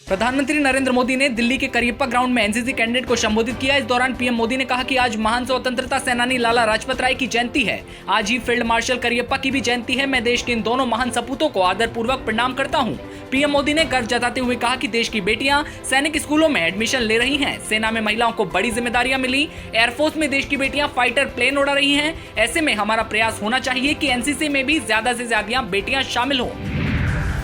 प्रधानमंत्री नरेंद्र मोदी ने दिल्ली के करियप्पा ग्राउंड में एनसीसी कैंडिडेट को संबोधित किया। इस दौरान पीएम मोदी ने कहा कि आज महान स्वतंत्रता सेनानी लाला लाजपत राय की जयंती है। आज ही फील्ड मार्शल करियप्पा की भी जयंती है। मैं देश के इन दोनों महान सपूतों को आदरपूर्वक प्रणाम करता हूं। पीएम मोदी ने गर्व जताते हुए कहा कि देश की बेटियां सैनिक स्कूलों में एडमिशन ले रही हैं। सेना में महिलाओं को बड़ी जिम्मेदारियां मिली। एयरफोर्स में देश की बेटियां फाइटर प्लेन उड़ा रही हैं। ऐसे में हमारा प्रयास होना चाहिए कि एनसीसी में भी ज्यादा से ज्यादा बेटियां शामिल हों।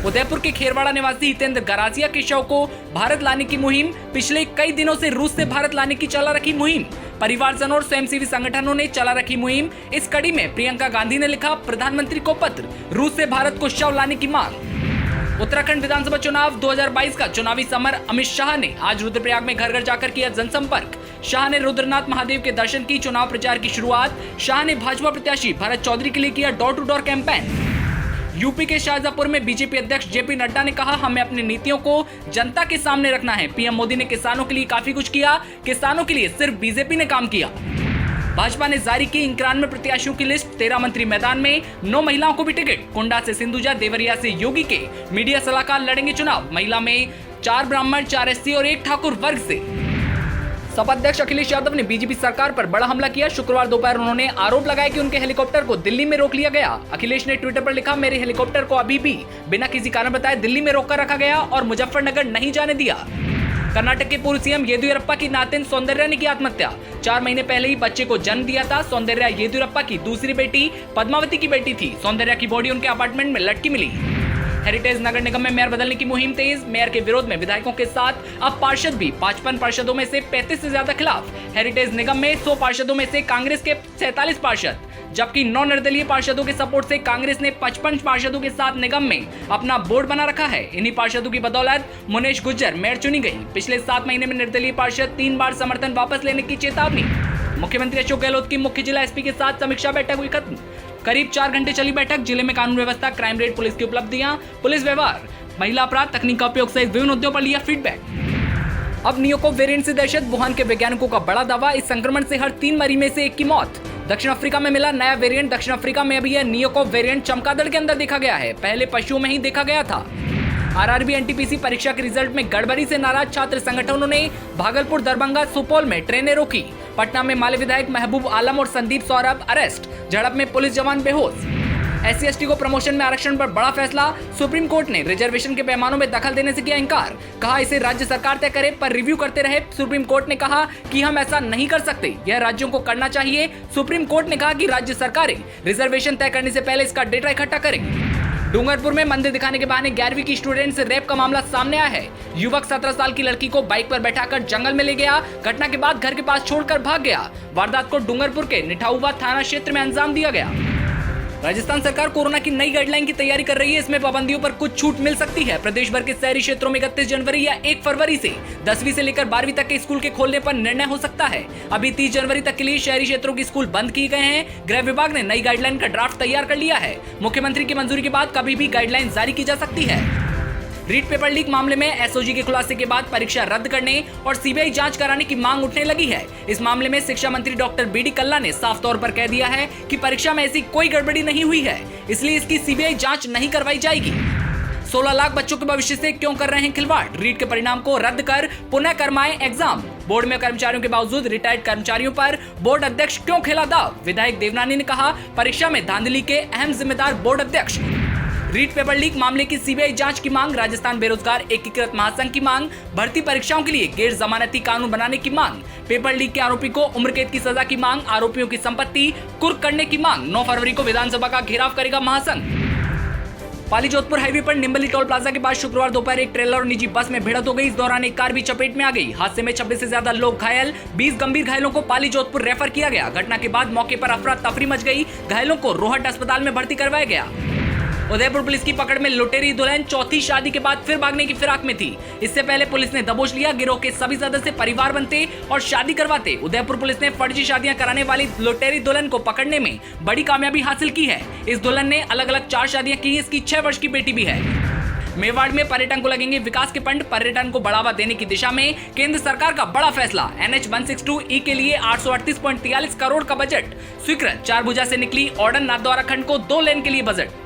उदयपुर के खेरवाड़ा निवासी हितेंद्र गरासिया के शव को भारत लाने की मुहिम। पिछले कई दिनों से रूस से भारत लाने की चला रखी मुहिम। परिवारजनों और स्वयंसेवी संगठनों ने चला रखी मुहिम। इस कड़ी में प्रियंका गांधी ने लिखा प्रधानमंत्री को पत्र, रूस से भारत को शव लाने की मांग। उत्तराखंड विधानसभा चुनाव 2022 का चुनावी समर। अमित शाह ने आज रुद्रप्रयाग में घर घर जाकर किया जनसंपर्क। शाह ने रुद्रनाथ महादेव के दर्शन की। चुनाव प्रचार की शुरुआत। शाह ने भाजपा प्रत्याशी भरत चौधरी के लिए किया door to door campaign. UP के शाहजहांपुर में बीजेपी अध्यक्ष जेपी नड्डा ने कहा, हमें अपनी नीतियों को जनता के सामने रखना है। पीएम मोदी ने किसानों के लिए काफी कुछ किया। किसानों के लिए सिर्फ बीजेपी ने काम किया। भाजपा ने जारी की 91 प्रत्याशियों की लिस्ट। 13 मंत्री मैदान में, 9 महिलाओं को भी टिकट। कुंडा से सिंधुजा, देवरिया से योगी के मीडिया सलाहकार लड़ेंगे चुनाव। महिला में 4 ब्राह्मण, 4 एससी और 1 ठाकुर वर्ग से। सपा अध्यक्ष अखिलेश यादव ने बीजेपी सरकार पर बड़ा हमला किया। शुक्रवार दोपहर उन्होंने आरोप लगाया कि उनके हेलीकॉप्टर को दिल्ली में रोक लिया गया। अखिलेश ने ट्विटर पर लिखा, मेरे हेलीकॉप्टर को अभी भी बिना किसी कारण बताए दिल्ली में रोक कर रखा गया और मुजफ्फरनगर नहीं जाने दिया। कर्नाटक के पूर्व सीएम येदियुरप्पा की नातिन सौंदर्या ने की आत्महत्या। 4 महीने पहले ही बच्चे को जन्म दिया था। सौंदर्या येदियुरप्पा की दूसरी बेटी पद्मावती की बेटी थी। सौंदर्या की बॉडी उनके अपार्टमेंट में लटकी मिली। हेरिटेज नगर निगम में मेयर बदलने की मुहिम तेज। मेयर के विरोध में विधायकों के साथ अब पार्षद भी। 55 पार्षदों में से 35 से ज्यादा खिलाफ। हेरिटेज निगम में 100 पार्षदों में से कांग्रेस के 47 पार्षद, जबकि 9 निर्दलीय पार्षदों के सपोर्ट से कांग्रेस ने 55 पार्षदों के साथ निगम में अपना बोर्ड बना रखा है। इन्हीं पार्षदों की बदौलत मुनेश गुज्जर मेयर चुनी गई। पिछले 7 महीने में निर्दलीय पार्षद 3 बार समर्थन वापस लेने की चेतावनी। मुख्यमंत्री अशोक गहलोत की मुख्य जिला एसपी के साथ समीक्षा बैठक हुई खत्म। करीब 4 घंटे चली बैठक। जिले में कानून व्यवस्था, क्राइम रेट, पुलिस की उपलब्धियां, पुलिस व्यवहार, महिला अपराध, तकनीक का उपयोग सहित विभिन्न मुद्दों पर लिया फीडबैक। अब नियोकोव वेरिएंट से दहशत। वुहान के वैज्ञानिकों का बड़ा दावा, इस संक्रमण से हर 3 मरीज में से 1 की मौत। दक्षिण अफ्रीका में मिला नया वेरिएंट। दक्षिण अफ्रीका में अभी यह नियोकोव वेरिएंट चमगादड़ के अंदर देखा गया है। पहले पशुओं में ही देखा गया था। आरआरबी एनटीपीसी परीक्षा के रिजल्ट में गड़बड़ी से नाराज छात्र संगठनों ने भागलपुर, दरभंगा, सुपौल में ट्रेनें रोकी। पटना में माले विधायक महबूब आलम और संदीप सौरभ अरेस्ट। झड़प में पुलिस जवान बेहोश। SC/ST को प्रमोशन में आरक्षण पर बड़ा फैसला। सुप्रीम कोर्ट ने रिजर्वेशन के पैमानों में दखल देने से किया इंकार। कहा इसे राज्य सरकार तय करे, पर रिव्यू करते रहे। सुप्रीम कोर्ट ने कहा कि हम ऐसा नहीं कर सकते, यह राज्यों को करना चाहिए। सुप्रीम कोर्ट ने कहा कि राज्य सरकारें रिजर्वेशन तय करने से पहले इसका डेटा इकट्ठा करें। डूंगरपुर में मंदिर दिखाने के बहाने 11वीं की स्टूडेंट से रेप का मामला सामने आया है। युवक 17 साल की लड़की को बाइक पर बैठाकर जंगल में ले गया। घटना के बाद घर के पास छोड़कर भाग गया। वारदात को डूंगरपुर के निठाउवा थाना क्षेत्र में अंजाम दिया गया। राजस्थान सरकार कोरोना की नई गाइडलाइन की तैयारी कर रही है। इसमें पाबंदियों पर कुछ छूट मिल सकती है। प्रदेश भर के शहरी क्षेत्रों में 31 जनवरी या 1 फरवरी से 10वीं से लेकर 12वीं तक के स्कूल के खोलने पर निर्णय हो सकता है। अभी 30 जनवरी तक के लिए शहरी क्षेत्रों के स्कूल बंद किए गए हैं। गृह विभाग ने नई गाइडलाइन का ड्राफ्ट तैयार कर लिया है। मुख्यमंत्री की मंजूरी के बाद कभी भी गाइडलाइन जारी की जा सकती है। रीट पेपर लीक मामले में एसओजी के खुलासे के बाद परीक्षा रद्द करने और सीबीआई जांच कराने की मांग उठने लगी है। इस मामले में शिक्षा मंत्री डॉक्टर बीडी कल्ला ने साफ तौर पर कह दिया है कि परीक्षा में ऐसी कोई गड़बड़ी नहीं हुई है, इसलिए इसकी सीबीआई जांच नहीं करवाई जाएगी। 16 लाख बच्चों के भविष्य से क्यों कर रहे हैं खिलवाड़? रीट के परिणाम को रद्द कर पुनः करवाएं एग्जाम। बोर्ड में कर्मचारियों के बावजूद रिटायर्ड कर्मचारियों पर बोर्ड अध्यक्ष क्यों खेला दाव? विधायक देवनानी ने कहा, परीक्षा में धांधली के अहम जिम्मेदार बोर्ड अध्यक्ष। रीट पेपर लीक मामले की सीबीआई जांच की मांग। राजस्थान बेरोजगार एकीकृत महासंघ की मांग। भर्ती परीक्षाओं के लिए गैर जमानती कानून बनाने की मांग। पेपर लीक के आरोपी को उम्र कैद की सजा की मांग। आरोपियों की संपत्ति कुर्क करने की मांग। 9 फरवरी को विधानसभा का घेराव करेगा महासंघ। पाली जोधपुर हाईवे पर निम्बली टोल प्लाजा के बाद शुक्रवार दोपहर एक ट्रेलर और निजी बस में भिड़ंत हो गई। इस दौरान एक कार भी चपेट में आ गई। हादसे में 26 से ज्यादा लोग घायल। 20 गंभीर घायलों को पाली जोधपुर रेफर किया गया। घटना के बाद मौके पर अफरा तफरी मच गई। घायलों को रोहट अस्पताल में भर्ती करवाया गया। उदयपुर पुलिस की पकड़ में लुटेरी दुल्हन चौथी शादी के बाद फिर भागने की फिराक में थी। इससे पहले पुलिस ने दबोच लिया। गिरोह के सभी सदस्य परिवार बनते और शादी करवाते। उदयपुर पुलिस ने फर्जी शादियां कराने वाली लुटेरी दुल्हन को पकड़ने में बड़ी कामयाबी हासिल की है। इस दुल्हन ने अलग अलग 4 शादियां की। इसकी 6 वर्ष की बेटी भी है। मेवाड़ में पर्यटन को लगेंगे विकास के फंड। पर्यटन को बढ़ावा देने की दिशा में केंद्र सरकार का बड़ा फैसला। NH 162E के लिए 838.43 करोड़ का बजट स्वीकृत। 4 भुजा से निकली ऑर्डन नाथद्वारा खंड को 2 लेन के लिए बजट।